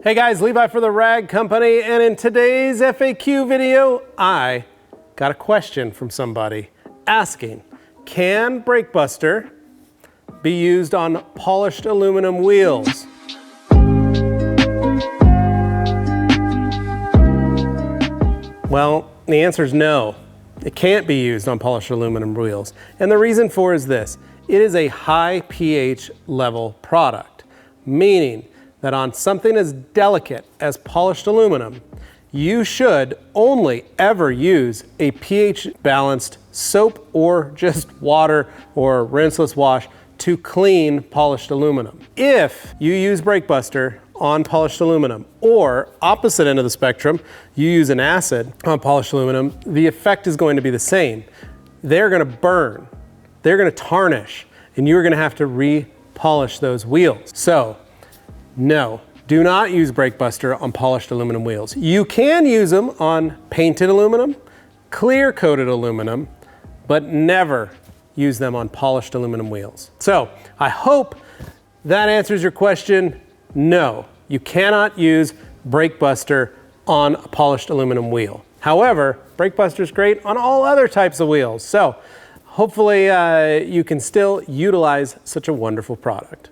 Hey guys, Levi for the Rag Company, and in today's FAQ video, I got a question from somebody asking, can BrakeBuster be used on polished aluminum wheels? Well, the answer is no. It can't be used on polished aluminum wheels. And the reason for is this. It is a high pH level product, meaning that on something as delicate as polished aluminum, you should only ever use a pH balanced soap or just water or rinseless wash to clean polished aluminum. If you use BrakeBuster on polished aluminum, or opposite end of the spectrum, you use an acid on polished aluminum, the effect is going to be the same. They're gonna burn, they're gonna tarnish, and you're gonna have to re-polish those wheels. So, no, do not use BrakeBuster on polished aluminum wheels. You can use them on painted aluminum, clear coated aluminum, but never use them on polished aluminum wheels. So I hope that answers your question. No, you cannot use BrakeBuster on a polished aluminum wheel. However, BrakeBuster is great on all other types of wheels. So hopefully you can still utilize such a wonderful product.